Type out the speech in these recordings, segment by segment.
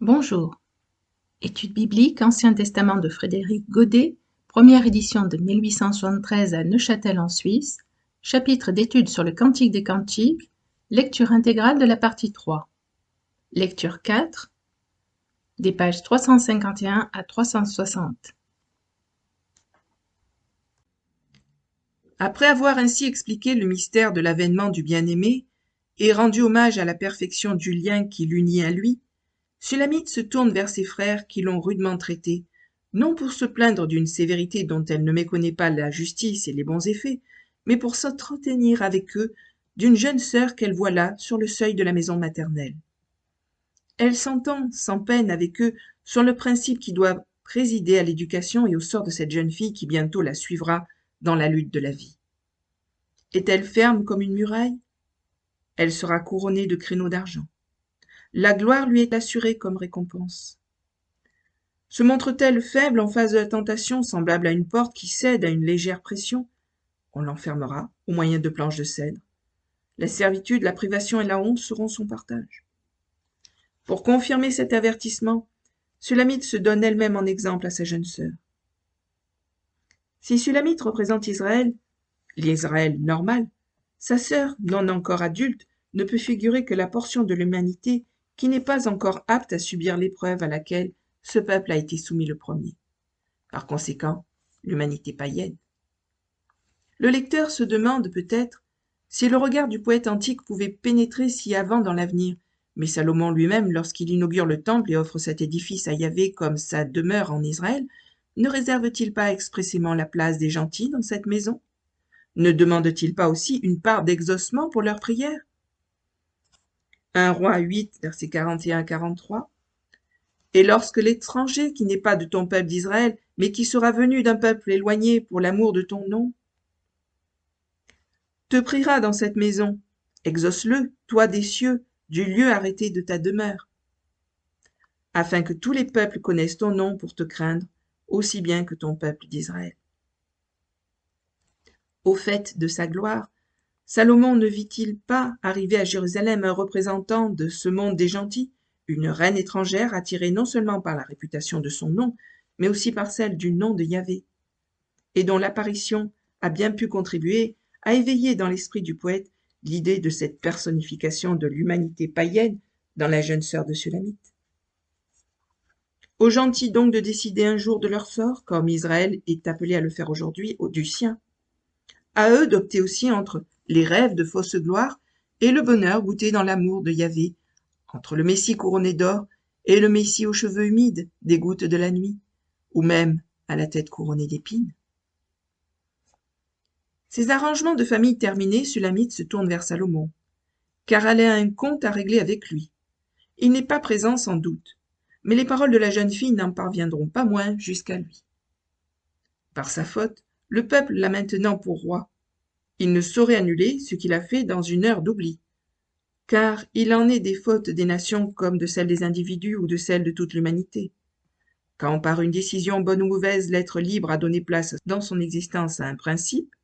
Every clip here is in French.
Bonjour. Étude biblique Ancien Testament de Frédéric Godet, première édition de 1873 à Neuchâtel en Suisse, chapitre d'études sur le Cantique des Cantiques, lecture intégrale de la partie 3. Lecture 4, des pages 351 à 360. Après avoir ainsi expliqué le mystère de l'avènement du bien-aimé et rendu hommage à la perfection du lien qui l'unit à lui, Sulamite se tourne vers ses frères qui l'ont rudement traité, non pour se plaindre d'une sévérité dont elle ne méconnaît pas la justice et les bons effets, mais pour s'entretenir avec eux d'une jeune sœur qu'elle voit là sur le seuil de la maison maternelle. Elle s'entend sans peine avec eux sur le principe qui doit présider à l'éducation et au sort de cette jeune fille qui bientôt la suivra dans la lutte de la vie. Est-elle ferme comme une muraille? Elle sera couronnée de créneaux d'argent. La gloire lui est assurée comme récompense. Se montre-t-elle faible en face de la tentation, semblable à une porte qui cède à une légère pression? On l'enfermera au moyen de planches de cèdre. La servitude, la privation et la honte seront son partage. Pour confirmer cet avertissement, Sulamite se donne elle-même en exemple à sa jeune sœur. Si Sulamite représente Israël, l'Israël normal, sa sœur, non encore adulte, ne peut figurer que la portion de l'humanité qui n'est pas encore apte à subir l'épreuve à laquelle ce peuple a été soumis le premier. Par conséquent, l'humanité païenne. Le lecteur se demande peut-être si le regard du poète antique pouvait pénétrer si avant dans l'avenir, mais Salomon lui-même, lorsqu'il inaugure le temple et offre cet édifice à Yahvé comme sa demeure en Israël, ne réserve-t-il pas expressément la place des gentils dans cette maison? Ne demande-t-il pas aussi une part d'exaucement pour leurs prières? 1 Roi 8, versets 41 à 43. Et lorsque l'étranger qui n'est pas de ton peuple d'Israël, mais qui sera venu d'un peuple éloigné pour l'amour de ton nom, te priera dans cette maison, exauce-le, toi des cieux, du lieu arrêté de ta demeure, afin que tous les peuples connaissent ton nom pour te craindre, aussi bien que ton peuple d'Israël. Au fait de sa gloire, Salomon ne vit-il pas arriver à Jérusalem un représentant de ce monde des gentils, une reine étrangère attirée non seulement par la réputation de son nom, mais aussi par celle du nom de Yahvé, et dont l'apparition a bien pu contribuer à éveiller dans l'esprit du poète l'idée de cette personnification de l'humanité païenne dans la jeune sœur de Sulamite. Aux gentils donc de décider un jour de leur sort, comme Israël est appelé à le faire aujourd'hui, du sien. À eux d'opter aussi entre les rêves de fausse gloire et le bonheur goûté dans l'amour de Yahvé, entre le Messie couronné d'or et le Messie aux cheveux humides des gouttes de la nuit, ou même à la tête couronnée d'épines. Ces arrangements de famille terminés, Sulamite se tourne vers Salomon, car elle a un compte à régler avec lui. Il n'est pas présent sans doute, mais les paroles de la jeune fille n'en parviendront pas moins jusqu'à lui. Par sa faute, le peuple l'a maintenant pour roi. Il ne saurait annuler ce qu'il a fait dans une heure d'oubli, car il en est des fautes des nations comme de celles des individus ou de celles de toute l'humanité. Quand par une décision bonne ou mauvaise l'être libre a donné place dans son existence à un principe,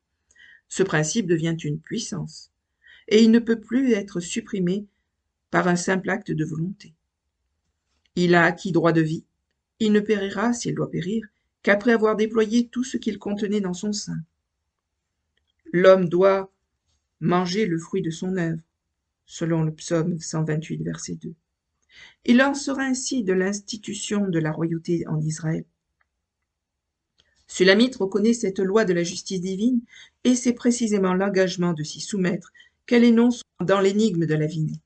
ce principe devient une puissance, et il ne peut plus être supprimé par un simple acte de volonté. Il a acquis droit de vie, il ne périra, s'il doit périr, qu'après avoir déployé tout ce qu'il contenait dans son sein. L'homme doit manger le fruit de son œuvre, selon le psaume 128, verset 2. Il en sera ainsi de l'institution de la royauté en Israël. Sulamite reconnaît cette loi de la justice divine, et c'est précisément l'engagement de s'y soumettre qu'elle énonce dans l'énigme de la vigne.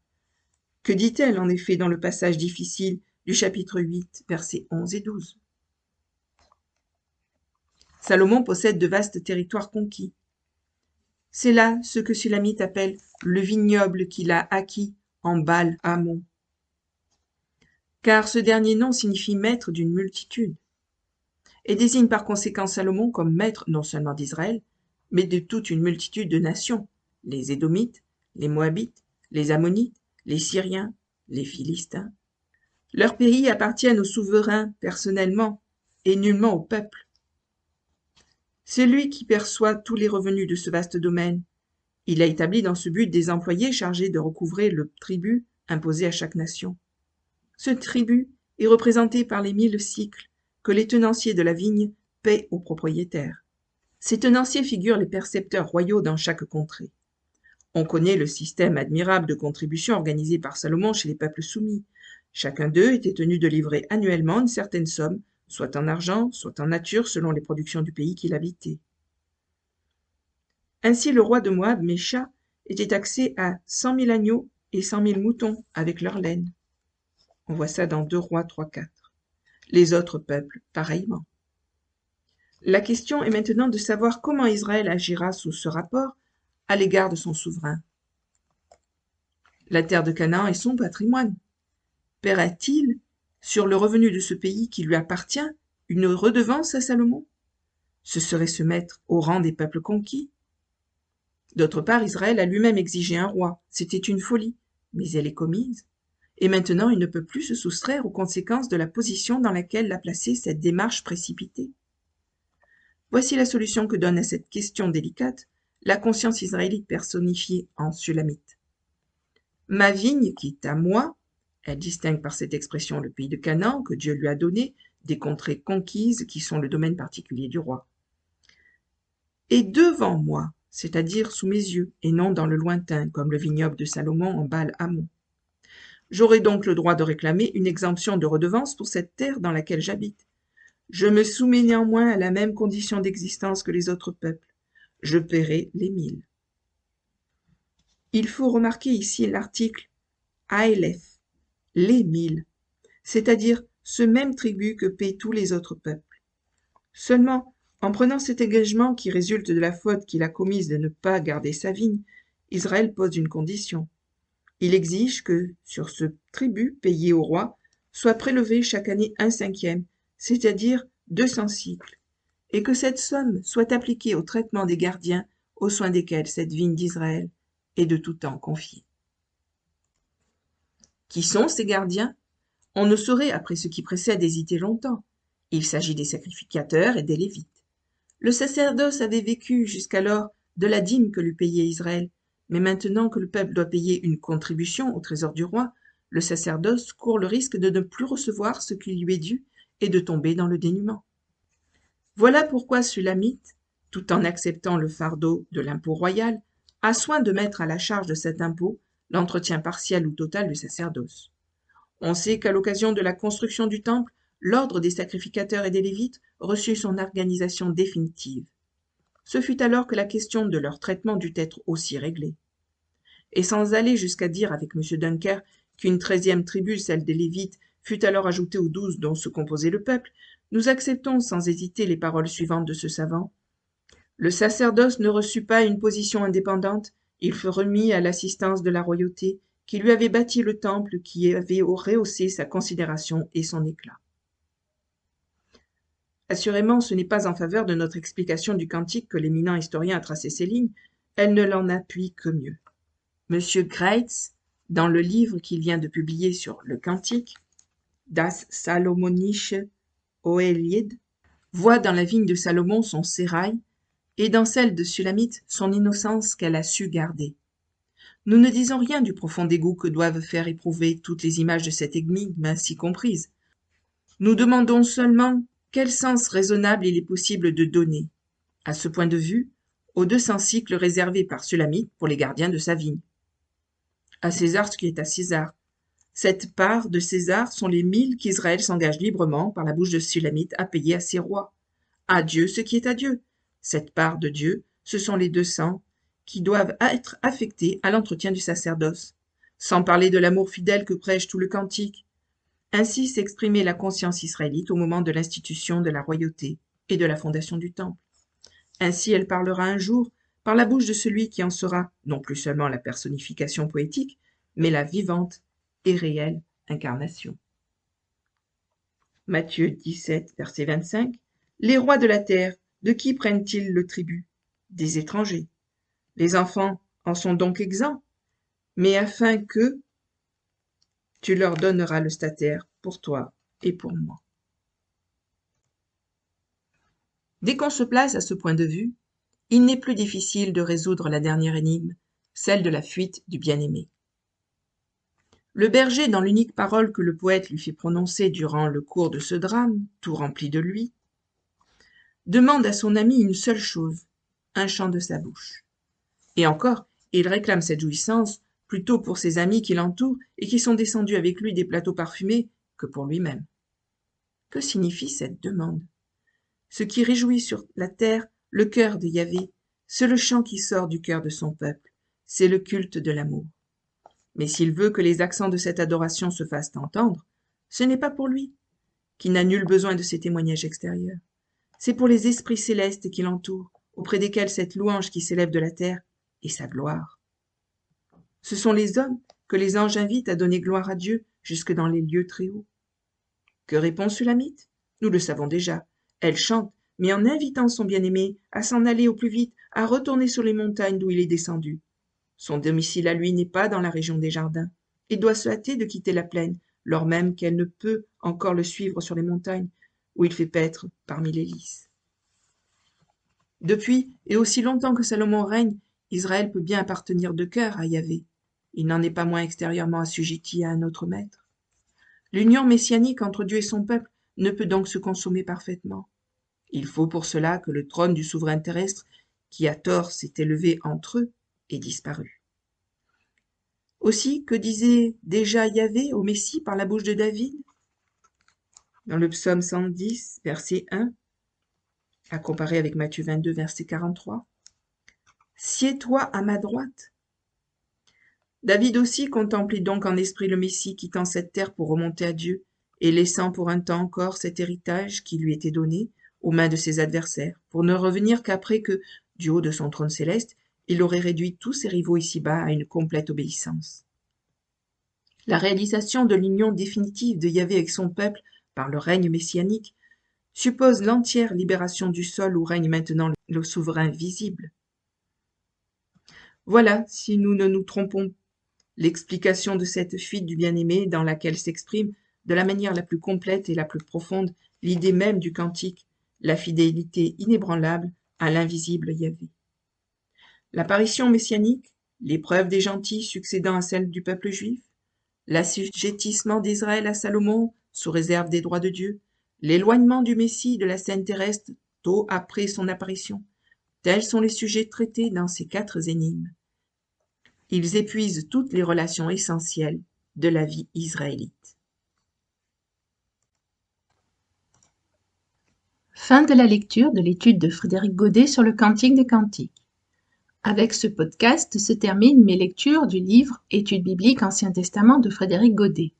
Que dit-elle en effet dans le passage difficile du chapitre 8, versets 11 et 12? Salomon possède de vastes territoires conquis. C'est là ce que Sulamite appelle le vignoble qu'il a acquis en Baal-Hamon. Car ce dernier nom signifie maître d'une multitude, et désigne par conséquent Salomon comme maître non seulement d'Israël, mais de toute une multitude de nations, les Édomites, les Moabites, les Ammonites, les Syriens, les Philistins. Leurs pays appartiennent aux souverains personnellement et nullement au peuple. C'est lui qui perçoit tous les revenus de ce vaste domaine. Il a établi dans ce but des employés chargés de recouvrer le tribut imposé à chaque nation. Ce tribut est représenté par les 1000 cycles que les tenanciers de la vigne paient aux propriétaires. Ces tenanciers figurent les percepteurs royaux dans chaque contrée. On connaît le système admirable de contribution organisé par Salomon chez les peuples soumis. Chacun d'eux était tenu de livrer annuellement une certaine somme, soit en argent, soit en nature, selon les productions du pays qu'il habitait. Ainsi, le roi de Moab, Mécha, était taxé à 100 000 agneaux et 100 000 moutons avec leur laine. On voit ça dans 2 Rois 3-4. Les autres peuples, pareillement. La question est maintenant de savoir comment Israël agira sous ce rapport à l'égard de son souverain. La terre de Canaan est son patrimoine. Paiera-t-il, sur le revenu de ce pays qui lui appartient, une redevance à Salomon? Ce serait se mettre au rang des peuples conquis. D'autre part, Israël a lui-même exigé un roi. C'était une folie, mais elle est commise. Et maintenant, il ne peut plus se soustraire aux conséquences de la position dans laquelle l'a placé cette démarche précipitée. Voici la solution que donne à cette question délicate la conscience israélite personnifiée en Sulamite. Ma vigne qui est à moi, elle distingue par cette expression le pays de Canaan que Dieu lui a donné, des contrées conquises qui sont le domaine particulier du roi. Et devant moi, c'est-à-dire sous mes yeux, et non dans le lointain, comme le vignoble de Salomon en Baal-Hamon. J'aurai donc le droit de réclamer une exemption de redevance pour cette terre dans laquelle j'habite. Je me soumets néanmoins à la même condition d'existence que les autres peuples. Je paierai les 1000. Il faut remarquer ici l'article Aélef, les 1000, c'est-à-dire ce même tribut que paient tous les autres peuples. Seulement, en prenant cet engagement qui résulte de la faute qu'il a commise de ne pas garder sa vigne, Israël pose une condition. Il exige que, sur ce tribut payé au roi, soit prélevé chaque année 1/5, c'est-à-dire 200 cycles, et que cette somme soit appliquée au traitement des gardiens aux soins desquels cette vigne d'Israël est de tout temps confiée. Qui sont ces gardiens? On ne saurait, après ce qui précède, hésiter longtemps. Il s'agit des sacrificateurs et des Lévites. Le sacerdoce avait vécu jusqu'alors de la dîme que lui payait Israël, mais maintenant que le peuple doit payer une contribution au trésor du roi, le sacerdoce court le risque de ne plus recevoir ce qui lui est dû et de tomber dans le dénuement. Voilà pourquoi Sulamite, tout en acceptant le fardeau de l'impôt royal, a soin de mettre à la charge de cet impôt l'entretien partiel ou total du sacerdoce. On sait qu'à l'occasion de la construction du temple, l'ordre des sacrificateurs et des Lévites reçut son organisation définitive. Ce fut alors que la question de leur traitement dut être aussi réglée. Et sans aller jusqu'à dire avec M. Dunker qu'une 13e tribu, celle des Lévites, fut alors ajoutée aux 12 dont se composait le peuple, nous acceptons sans hésiter les paroles suivantes de ce savant. Le sacerdoce ne reçut pas une position indépendante, il fut remis à l'assistance de la royauté, qui lui avait bâti le temple qui avait rehaussé sa considération et son éclat. Assurément, ce n'est pas en faveur de notre explication du cantique que l'éminent historien a tracé ces lignes, elle ne l'en appuie que mieux. M. Greitz, dans le livre qu'il vient de publier sur le cantique, Das Salomonische Hohelied, voit dans la vigne de Salomon son sérail, et dans celle de Sulamite son innocence qu'elle a su garder. Nous ne disons rien du profond dégoût que doivent faire éprouver toutes les images de cette énigme ainsi comprise. Nous demandons seulement quel sens raisonnable il est possible de donner, à ce point de vue, aux 200 cycles réservés par Sulamite pour les gardiens de sa vigne. À César ce qui est à César. Cette part de César sont les 1000 qu'Israël s'engage librement par la bouche de Sulamite à payer à ses rois. À Dieu ce qui est à Dieu. Cette part de Dieu, ce sont les 200 qui doivent être affectés à l'entretien du sacerdoce, sans parler de l'amour fidèle que prêche tout le cantique. Ainsi s'exprimait la conscience israélite au moment de l'institution de la royauté et de la fondation du temple. Ainsi elle parlera un jour par la bouche de celui qui en sera non plus seulement la personnification poétique, mais la vivante et réelle incarnation. Matthieu 17, verset 25. Les rois de la terre, de qui prennent-ils le tribut? Des étrangers. Les enfants en sont donc exempts, mais afin que tu leur donneras le statère pour toi et pour moi. Dès qu'on se place à ce point de vue, il n'est plus difficile de résoudre la dernière énigme, celle de la fuite du bien-aimé. Le berger, dans l'unique parole que le poète lui fait prononcer durant le cours de ce drame, tout rempli de lui, demande à son ami une seule chose, un chant de sa bouche. Et encore, il réclame cette jouissance plutôt pour ses amis qui l'entourent et qui sont descendus avec lui des plateaux parfumés que pour lui-même. Que signifie cette demande? Ce qui réjouit sur la terre le cœur de Yahvé, c'est le chant qui sort du cœur de son peuple, c'est le culte de l'amour. Mais s'il veut que les accents de cette adoration se fassent entendre, ce n'est pas pour lui, qui n'a nul besoin de ces témoignages extérieurs. C'est pour les esprits célestes qui l'entourent, auprès desquels cette louange qui s'élève de la terre est sa gloire. Ce sont les hommes que les anges invitent à donner gloire à Dieu jusque dans les lieux très hauts. Que répond Sulamite? Nous le savons déjà. Elle chante, mais en invitant son bien-aimé à s'en aller au plus vite, à retourner sur les montagnes d'où il est descendu. Son domicile à lui n'est pas dans la région des jardins. Il doit se hâter de quitter la plaine, lors même qu'elle ne peut encore le suivre sur les montagnes, où il fait paître parmi les lys. Depuis, et aussi longtemps que Salomon règne, Israël peut bien appartenir de cœur à Yahvé. Il n'en est pas moins extérieurement assujetti à un autre maître. L'union messianique entre Dieu et son peuple ne peut donc se consommer parfaitement. Il faut pour cela que le trône du souverain terrestre, qui à tort s'est élevé entre eux, ait disparu. Aussi, que disait déjà Yahvé au Messie par la bouche de David? Dans le psaume 110, verset 1, à comparer avec Matthieu 22, verset 43. « Sieds-toi à ma droite ». David aussi contemplait donc en esprit le Messie quittant cette terre pour remonter à Dieu et laissant pour un temps encore cet héritage qui lui était donné aux mains de ses adversaires, pour ne revenir qu'après que, du haut de son trône céleste, il aurait réduit tous ses rivaux ici-bas à une complète obéissance. La réalisation de l'union définitive de Yahvé avec son peuple par le règne messianique suppose l'entière libération du sol où règne maintenant le souverain visible. Voilà, si nous ne nous trompons, l'explication de cette fuite du bien-aimé dans laquelle s'exprime de la manière la plus complète et la plus profonde l'idée même du cantique, la fidélité inébranlable à l'invisible Yahvé. L'apparition messianique, l'épreuve des gentils succédant à celle du peuple juif, l'assujettissement d'Israël à Salomon sous réserve des droits de Dieu, l'éloignement du Messie de la scène terrestre tôt après son apparition, tels sont les sujets traités dans ces 4 énigmes. Ils épuisent toutes les relations essentielles de la vie israélite. Fin de la lecture de l'étude de Frédéric Godet sur le Cantique des Cantiques. Avec ce podcast se terminent mes lectures du livre Études bibliques Ancien Testament de Frédéric Godet.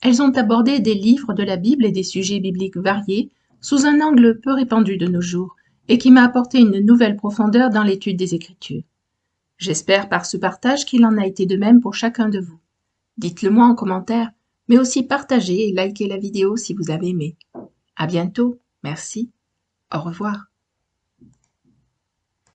Elles ont abordé des livres de la Bible et des sujets bibliques variés sous un angle peu répandu de nos jours et qui m'a apporté une nouvelle profondeur dans l'étude des Écritures. J'espère par ce partage qu'il en a été de même pour chacun de vous. Dites-le moi en commentaire, mais aussi partagez et likez la vidéo si vous avez aimé. À bientôt, merci, au revoir.